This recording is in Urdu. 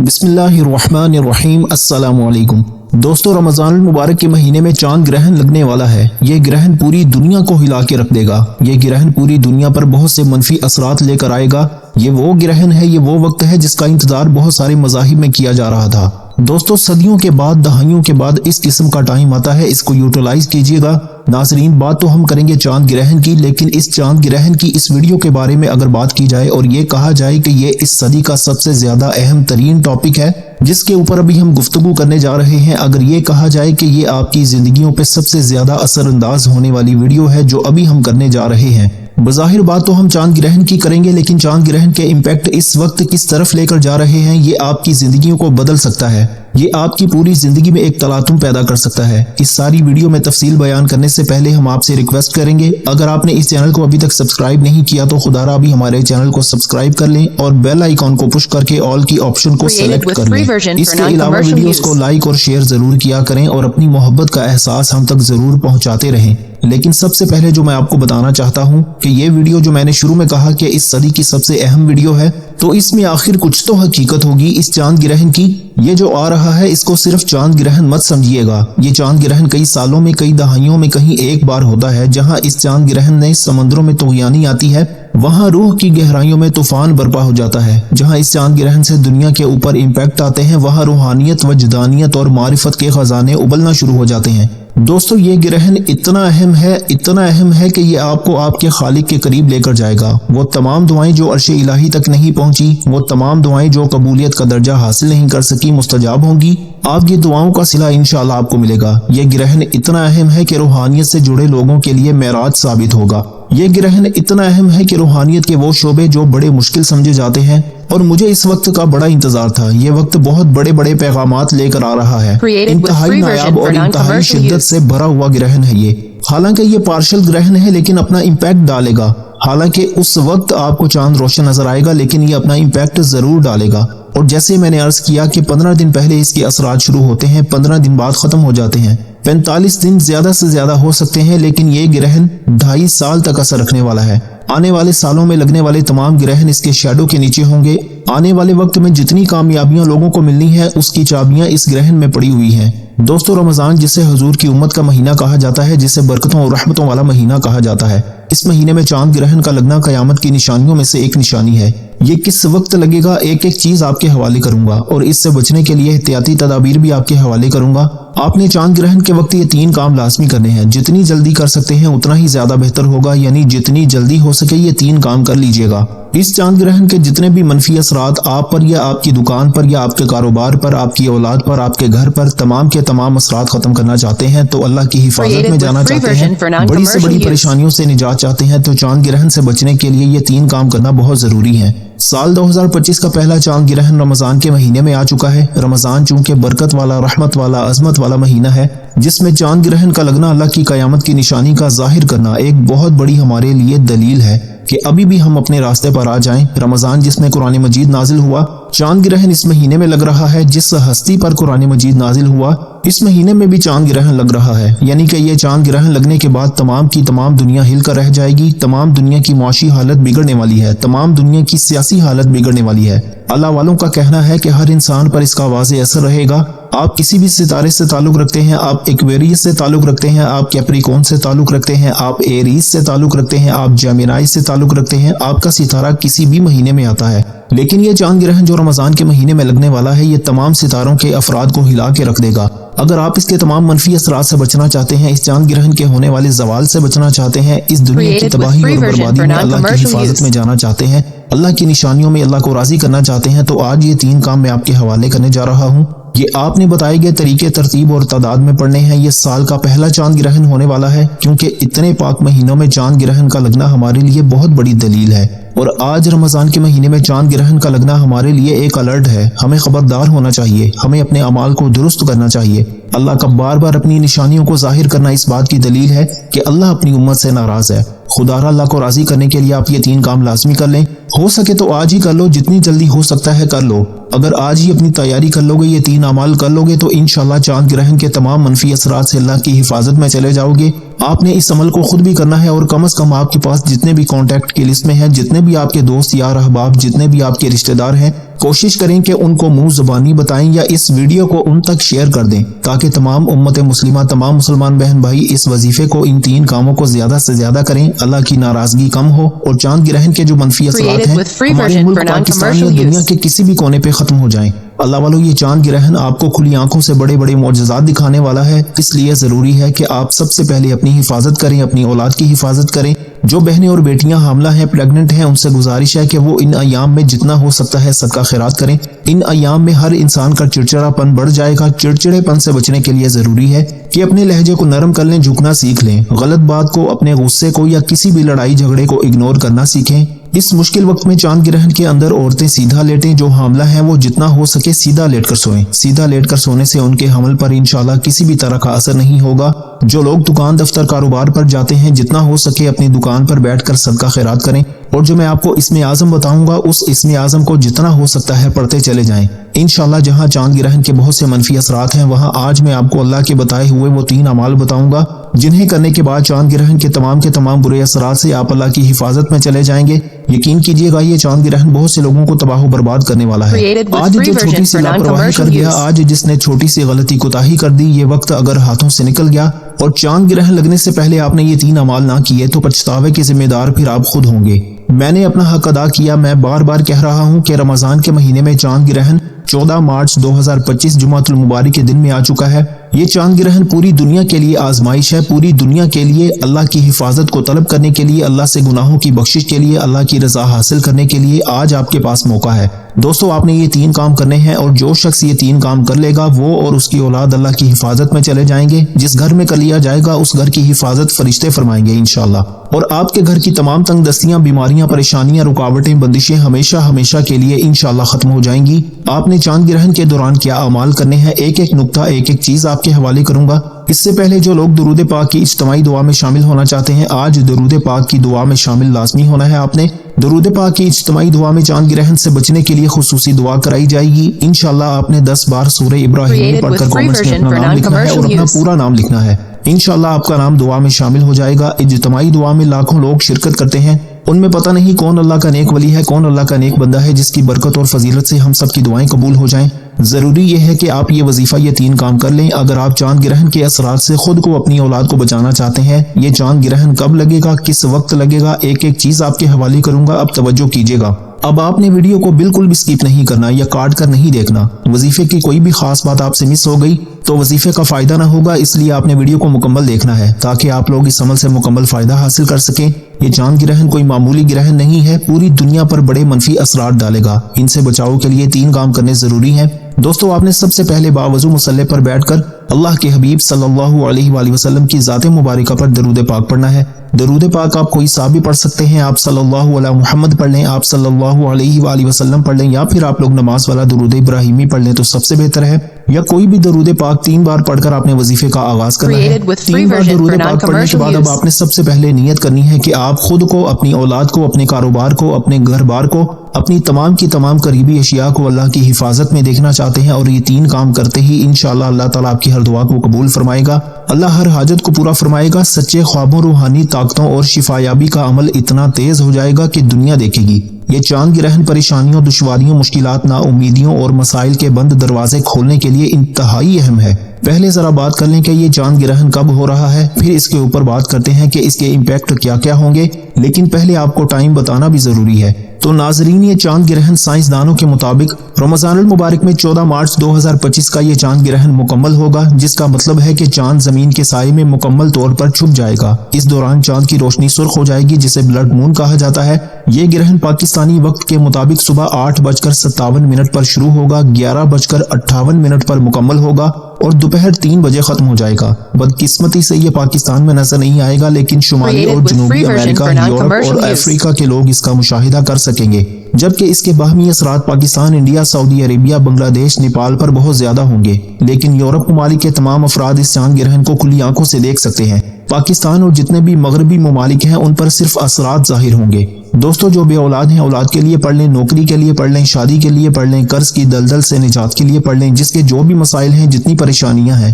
بسم اللہ الرحمن الرحیم۔ السلام علیکم دوستو، رمضان المبارک کے مہینے میں چاند گرہن لگنے والا ہے۔ یہ گرہن پوری دنیا کو ہلا کے رکھ دے گا۔ یہ گرہن پوری دنیا پر بہت سے منفی اثرات لے کر آئے گا۔ یہ وہ گرہن ہے، یہ وہ وقت ہے جس کا انتظار بہت سارے مذاہب میں کیا جا رہا تھا۔ دوستو، صدیوں کے بعد، دہائیوں کے بعد اس قسم کا ٹائم آتا ہے، اس کو یوٹیلائز کیجئے گا۔ ناظرین، بات تو ہم کریں گے چاند گرہن کی، لیکن اس چاند گرہن کی اس ویڈیو کے بارے میں اگر بات کی جائے اور یہ کہا جائے کہ یہ اس صدی کا سب سے زیادہ اہم ترین ٹاپک ہے جس کے اوپر ابھی ہم گفتگو کرنے جا رہے ہیں، اگر یہ کہا جائے کہ یہ آپ کی زندگیوں پہ سب سے زیادہ اثر انداز ہونے والی ویڈیو ہے جو ابھی ہم کرنے جا رہے ہیں۔ بظاہر بات تو ہم چاند گرہن کی کریں گے، لیکن چاند گرہن کے امپیکٹ اس وقت کس طرف لے کر جا رہے ہیں، یہ آپ کی زندگیوں کو بدل سکتا ہے۔ یہ آپ کی پوری زندگی میں ایک تلاطم پیدا کر سکتا ہے۔ اس ساری ویڈیو میں تفصیل بیان کرنے سے پہلے ہم آپ سے ریکویسٹ کریں گے، اگر آپ نے اس چینل کو ابھی تک سبسکرائب نہیں کیا تو خدا را ابھی ہمارے چینل کو سبسکرائب کر لیں اور بیل آئیکن کو پش کر کے آل کی آپشن کو سلیکٹ کر لیں۔ اس کے علاوہ ویڈیوز کو لائک اور شیئر ضرور کیا کریں اور اپنی محبت کا احساس ہم تک ضرور پہنچاتے رہیں۔ لیکن سب سے پہلے جو میں آپ کو بتانا چاہتا ہوں کہ یہ ویڈیو جو میں نے شروع میں کہا کہ اس صدی کی سب سے اہم ویڈیو ہے، تو اس میں آخر کچھ تو حقیقت ہوگی اس چاند گرہن کی۔ یہ جو آ رہا ہے اس کو صرف چاند گرہن مت سمجھیے گا۔ یہ چاند گرہن کئی سالوں میں، کئی دہائیوں میں کہیں ایک بار ہوتا ہے۔ جہاں اس چاند گرہن نے سمندروں میں طغیانی آتی ہے، وہاں روح کی گہرائیوں میں طوفان برپا ہو جاتا ہے۔ جہاں اس چاند گرہن سے دنیا کے اوپر امپیکٹ آتے ہیں، وہاں روحانیت، وجدانیت اور معرفت کے خزانے ابلنا شروع ہو جاتے ہیں۔ دوستو، یہ گرہن اتنا اہم ہے کہ یہ آپ کو آپ کے خالق کے قریب لے کر جائے گا۔ وہ تمام دعائیں جو عرش الہی تک نہیں پہنچی، وہ تمام دعائیں جو قبولیت کا درجہ حاصل نہیں کر سکی، مستجاب ہوں گی۔ آپ کی دعاؤں کا صلہ انشاءاللہ آپ کو ملے گا۔ یہ گرہن اتنا اہم ہے کہ روحانیت سے جڑے لوگوں کے لیے معراج ثابت ہوگا۔ یہ گرہن اتنا اہم ہے کہ روحانیت کے وہ شعبے جو بڑے مشکل سمجھے جاتے ہیں، اور مجھے اس وقت کا بڑا انتظار تھا۔ یہ وقت بہت بڑے پیغامات لے کر آ رہا ہے۔ انتہائی نایاب اور انتہائی شدت سے بھرا ہوا گرہن ہے یہ۔ حالانکہ یہ پارشل گرہن ہے لیکن اپنا امپیکٹ ڈالے گا۔ حالانکہ اس وقت آپ کو چاند روشن نظر آئے گا، لیکن یہ اپنا امپیکٹ ضرور ڈالے گا۔ اور جیسے میں نے عرض کیا کہ 15 دن پہلے اس کے اثرات شروع ہوتے ہیں، 15 دن بعد ختم ہو جاتے ہیں، 45 دن زیادہ سے زیادہ ہو سکتے ہیں، لیکن یہ گرہن 2.5 سال تک اثر رکھنے والا ہے۔ آنے والے سالوں میں لگنے والے تمام گرہن اس کے شیڈو کے نیچے ہوں گے۔ آنے والے وقت میں جتنی کامیابیاں لوگوں کو ملنی ہے، اس کی چابیاں اس گرہن میں پڑی ہوئی ہیں۔ دوستو، رمضان جسے حضور کی امت کا مہینہ کہا جاتا ہے، جسے برکتوں اور رحمتوں والا مہینہ کہا جاتا ہے، اس مہینے میں چاند گرہن کا لگنا قیامت کی نشانیوں میں سے ایک نشانی ہے۔ یہ کس وقت لگے گا، ایک چیز آپ کے حوالے کروں گا، اور اس سے بچنے کے لیے احتیاطی تدابیر بھی آپ کے حوالے کروں گا۔ آپ نے چاند گرہن کے وقت یہ 3 کام لازمی کرنے ہیں۔ جتنی جلدی کر سکتے ہیں اتنا ہی زیادہ بہتر ہوگا، یعنی جتنی جلدی ہو سکے یہ 3 کام کر لیجئے گا۔ اس چاند گرہن کے جتنے بھی منفی اثرات آپ پر یا آپ کی دکان پر یا آپ کے کاروبار پر، آپ کی اولاد پر، آپ کے گھر پر، تمام کے تمام اثرات ختم کرنا چاہتے ہیں، تو اللہ کی حفاظت میں جانا چاہتے ہیں، بڑی سے بڑی پریشانیوں سے نجات چاہتے ہیں، تو چاند گرہن سے بچنے کے لیے یہ 3 کام کرنا بہت ضروری ہے۔ سال 2025 کا پہلا چاند گرہن رمضان کے مہینے میں آ چکا ہے۔ رمضان چونکہ برکت والا، رحمت والا، عظمت والا مہینہ ہے، جس میں چاند گرہن کا لگنا اللہ کی قیامت کی نشانی کا ظاہر کرنا ایک بہت بڑی ہمارے لیے دلیل ہے کہ ابھی بھی ہم اپنے راستے پر آ جائیں۔ رمضان جس میں قرآن مجید نازل ہوا، چاند گرہن اس مہینے میں لگ رہا ہے۔ جس ہستی پر قرآن مجید نازل ہوا، اس مہینے میں بھی چاند گرہن لگ رہا ہے، یعنی کہ یہ چاند گرہن لگنے کے بعد تمام کی تمام دنیا ہل کر رہ جائے گی۔ تمام دنیا کی معاشی حالت بگڑنے والی ہے، تمام دنیا کی سیاسی حالت بگڑنے والی ہے۔ اللہ والوں کا کہنا ہے کہ ہر انسان پر اس کا واضح اثر رہے گا۔ آپ کسی بھی ستارے سے تعلق رکھتے ہیں، آپ ایکویریس سے تعلق رکھتے ہیں، آپ کیپریکون سے تعلق رکھتے ہیں، آپ ایریز سے تعلق رکھتے ہیں، آپ جیمینائی سے تعلق رکھتے ہیں، آپ کا ستارہ کسی بھی مہینے میں آتا ہے، لیکن یہ چاند گرہن جو رمضان کے مہینے میں لگنے والا ہے، یہ تمام ستاروں کے افراد کو ہلا کے رکھ دے گا۔ اگر آپ اس کے تمام منفی اثرات سے بچنا چاہتے ہیں، اس چاند گرہن کے ہونے والے زوال سے بچنا چاہتے ہیں، اس دنیا کی تباہی اور بربادی میں اللہ کی حفاظت میں جانا چاہتے ہیں، اللہ کی نشانیوں میں اللہ کو راضی کرنا چاہتے ہیں، تو آج یہ 3 کام میں آپ کے حوالے کرنے جا رہا ہوں۔ یہ آپ نے بتائے گئے طریقے، ترتیب اور تعداد میں پڑھنے ہیں۔ یہ سال کا پہلا چاند گرہن ہونے والا ہے، کیونکہ اتنے پاک مہینوں میں چاند گرہن کا لگنا ہمارے لیے بہت بڑی دلیل ہے، اور آج رمضان کے مہینے میں چاند گرہن کا لگنا ہمارے لیے ایک الرٹ ہے۔ ہمیں خبردار ہونا چاہیے، ہمیں اپنے اعمال کو درست کرنا چاہیے۔ اللہ کا بار بار اپنی نشانیوں کو ظاہر کرنا اس بات کی دلیل ہے کہ اللہ اپنی امت سے ناراض ہے۔ خدا را اللہ کو راضی کرنے کے لیے آپ یہ 3 کام لازمی کر لیں۔ ہو سکے تو آج ہی کر لو، جتنی جلدی ہو سکتا ہے کر لو۔ اگر آج ہی اپنی تیاری کر لو گے، یہ 3 اعمال کر لو گے، تو انشاءاللہ چاند گرہن کے تمام منفی اثرات سے اللہ کی حفاظت میں چلے جاؤ گے۔ آپ نے اس عمل کو خود بھی کرنا ہے اور کم از کم آپ کے پاس جتنے بھی کانٹیکٹ کی لسٹ میں ہیں، جتنے بھی آپ کے دوست یار احباب، جتنے بھی آپ کے رشتہ دار ہیں، کوشش کریں کہ ان کو منہ زبانی بتائیں یا اس ویڈیو کو ان تک شیئر کر دیں تاکہ تمام امت مسلمہ، تمام مسلمان بہن بھائی اس وظیفے کو، ان 3 کاموں کو زیادہ سے زیادہ کریں، اللہ کی ناراضگی کم ہو اور چاند گرہن کے جو منفی اثرات ہیں ہمارے ملک پاکستان یا دنیا کے کسی بھی کونے پہ ختم ہو جائیں۔ اللہ والو، یہ چاند گرہن آپ کو کھلی آنکھوں سے بڑے بڑے معجزات دکھانے والا ہے، اس لیے ضروری ہے کہ آپ سب سے پہلے اپنی حفاظت کریں، اپنی اولاد کی حفاظت کریں۔ جو بہنیں اور بیٹیاں حاملہ ہیں، پریگننٹ ہیں، ان سے گزارش ہے کہ وہ ان ایام میں جتنا ہو سکتا ہے صدقہ خیرات کریں۔ ان ایام میں ہر انسان کا چڑچڑا پن بڑھ جائے گا۔ چڑچڑے پن سے بچنے کے لیے ضروری ہے کہ اپنے لہجے کو نرم کر لیں، جھکنا سیکھ لیں، غلط بات کو، اپنے غصے کو یا کسی بھی لڑائی جھگڑے کو اگنور کرنا سیکھیں۔ اس مشکل وقت میں چاند گرہن کے اندر عورتیں سیدھا لیٹیں، جو حاملہ ہیں وہ جتنا ہو سکے سیدھا لیٹ کر سوئیں۔ سیدھا لیٹ کر سونے سے ان کے حمل پر انشاءاللہ کسی بھی طرح کا اثر نہیں ہوگا۔ جو لوگ دکان دفتر کاروبار پر جاتے ہیں، جتنا ہو سکے اپنی دکان پر بیٹھ کر صدقہ خیرات کریں، اور جو میں آپ کو اسم اعظم بتاؤں گا اس اسم اعظم کو جتنا ہو سکتا ہے پڑھتے چلے جائیں۔ انشاءاللہ جہاں چاند گرہن کے بہت سے منفی اثرات ہیں، وہاں آج میں آپ کو اللہ کے بتائے ہوئے وہ 3 اعمال بتاؤں گا جنہیں کرنے کے بعد چاند گرہن کے تمام برے اثرات سے آپ اللہ کی حفاظت میں چلے جائیں گے۔ یقین کیجئے گا یہ چاند گرہن بہت سے لوگوں کو تباہ و برباد کرنے والا ہے۔ آج جو چھوٹی سی لاپرواہی کر گیا، آج جس نے چھوٹی سی غلطی کوتاہی کر دی، یہ وقت اگر ہاتھوں سے نکل گیا اور چاند گرہن لگنے سے پہلے آپ نے یہ 3 اعمال نہ کیے تو پچھتاوے کے ذمہ دار پھر آپ خود ہوں گے۔ میں نے اپنا حق ادا کیا۔ میں بار بار کہہ رہا ہوں کہ رمضان کے مہینے میں چاند گرہن 14 مارچ 2025 جمعۃ المبارک کے دن میں آ چکا ہے۔ یہ چاند گرہن پوری دنیا کے لیے آزمائش ہے، پوری دنیا کے لیے اللہ کی حفاظت کو طلب کرنے کے لیے، اللہ سے گناہوں کی بخشش کے لیے، اللہ کی رضا حاصل کرنے کے لیے آج آپ کے پاس موقع ہے۔ دوستو، آپ نے یہ 3 کام کرنے ہیں اور جو شخص یہ 3 کام کر لے گا وہ اور اس کی اولاد اللہ کی حفاظت میں چلے جائیں گے۔ جس گھر میں کر لیا جائے گا اس گھر کی حفاظت فرشتے فرمائیں گے انشاءاللہ، اور آپ کے گھر کی تمام تنگ دستیاں، بیماریاں، پریشانیاں، رکاوٹیں، بندشیں ہمیشہ کے لیے انشاءاللہ ختم ہو جائیں گی۔ آپ نے چاند گرہن کے دوران کیا اعمال کرنے ہیں، ایک نقطہ، ایک چیز آپ کے حوالے کروں گا۔ اس سے پہلے جو لوگ درود پاک کی اجتماعی دعا میں شامل ہونا چاہتے ہیں، آج درود پاک کی دعا میں شامل لازمی ہونا ہے۔ آپ نے درود پاک کی اجتماعی دعا میں چاند گرہن سے بچنے کے لیے خصوصی دعا کرائی جائے گی۔ انشاءاللہ آپ نے 10 بار سورہ ابراہیم پڑھ کر کامنٹس میں اپنا نام لکھنا ہے اور اپنا پورا نام لکھنا ہے۔ انشاءاللہ آپ کا نام دعا میں شامل ہو جائے گا۔ اجتماعی دعا میں لاکھوں لوگ شرکت کرتے ہیں، ان میں پتہ نہیں کون اللہ کا نیک ولی ہے، کون اللہ کا نیک بندہ ہے جس کی برکت اور فضیلت سے ہم سب کی دعائیں قبول ہو جائیں۔ ضروری یہ ہے کہ آپ یہ وظیفہ، یہ 3 کام کر لیں اگر آپ چاند گرہن کے اثرات سے خود کو، اپنی اولاد کو بچانا چاہتے ہیں۔ یہ چاند گرہن کب لگے گا، کس وقت لگے گا، ایک چیز آپ کے حوالے کروں گا، اب توجہ کیجیے گا۔ اب آپ نے ویڈیو کو بالکل بھی سکپ نہیں کرنا یا کاٹ کر نہیں دیکھنا۔ وظیفے کی کوئی بھی خاص بات آپ سے مس ہو گئی تو وظیفے کا فائدہ نہ ہوگا، اس لیے آپ نے ویڈیو کو مکمل دیکھنا ہے تاکہ آپ لوگ اس عمل سے مکمل فائدہ حاصل کر سکیں۔ یہ چاند گرہن کوئی معمولی گرہن نہیں ہے، پوری دنیا پر بڑے منفی اثرات ڈالے گا۔ ان سے بچاؤ کے لیے 3 کام کرنے ضروری ہیں۔ دوستو، آپ نے سب سے پہلے باوضو مصلی پر بیٹھ کر اللہ کے حبیب صلی اللہ علیہ وآلہ وسلم کی ذات مبارکہ پر درود پاک پڑھنا ہے۔ درود پاک آپ کوئی سا بھی پڑھ سکتے ہیں، آپ صلی اللہ علیہ محمد پڑھ لیں، آپ صلی اللہ علیہ وآلہ وسلم پڑھ لیں، یا پھر آپ لوگ نماز والا درود ابراہیمی پڑھ لیں تو سب سے بہتر ہے، یا کوئی بھی درود پاک 3 بار پڑھ کر آپ نے وظیفے کا آغاز کرنا ہے۔ 3 بار درود پاک پڑھنے کے بعد اب آپ نے سب سے پہلے نیت کرنی ہے کہ آپ خود کو، اپنی اولاد کو، اپنے کاروبار کو، اپنے گھر بار کو، اپنی تمام کی تمام قریبی اشیاء کو اللہ کی حفاظت میں دیکھنا چاہتے ہیں، اور یہ 3 کام کرتے ہی انشاءاللہ اللہ تعالیٰ آپ کی ہر دعا کو قبول فرمائے گا، اللہ ہر حاجت کو پورا فرمائے گا۔ سچے خوابوں، روحانی طاقتوں اور شفایابی کا عمل اتنا تیز ہو جائے گا کہ دنیا دیکھے گی۔ یہ چاند گرہن پریشانیوں، دشواریوں، مشکلات، نا امیدیوں اور مسائل کے بند دروازے کھولنے کے لیے انتہائی اہم ہے۔ پہلے ذرا بات کر لیں کہ یہ چاند گرہن کب ہو رہا ہے، پھر اس کے اوپر بات کرتے ہیں کہ اس کے امپیکٹ کیا کیا ہوں گے، لیکن پہلے آپ کو ٹائم بتانا بھی ضروری ہے۔ تو ناظرین، یہ چاند گرہن سائنسدانوں کے مطابق رمضان المبارک میں 14 مارچ 2025 کا یہ چاند گرہن مکمل ہوگا، جس کا مطلب ہے کہ چاند زمین کے سائے میں مکمل طور پر چھپ جائے گا۔ اس دوران چاند کی روشنی سرخ ہو جائے گی، جسے بلڈ مون کہا جاتا ہے۔ یہ گرہن پاکستانی وقت کے مطابق صبح 8:57 پر شروع ہوگا، 11:58 پر مکمل ہوگا اور دوپہر 3 بجے ختم ہو جائے گا۔ بدقسمتی سے یہ پاکستان میں نظر نہیں آئے گا، لیکن شمالی اور جنوبی امریکہ، یورپ اور افریقہ کے لوگ اس کا مشاہدہ کر سکیں گے، جبکہ اس کے باہمی اثرات پاکستان، انڈیا، سعودی عربیہ، بنگلہ دیش، نیپال پر بہت زیادہ ہوں گے، لیکن یورپ ممالک کے تمام افراد اس چاند گرہن کو کھلی آنکھوں سے دیکھ سکتے ہیں۔ پاکستان اور جتنے بھی مغربی ممالک ہیں ان پر صرف اثرات ظاہر ہوں گے۔ دوستو، جو بے اولاد ہیں اولاد کے لیے پڑھ لیں، نوکری کے لیے پڑھ لیں، شادی کے لیے پڑھ لیں، قرض کی دلدل سے نجات کے لیے پڑھ لیں، جس کے جو بھی مسائل ہیں، جتنی پریشانیاں ہیں،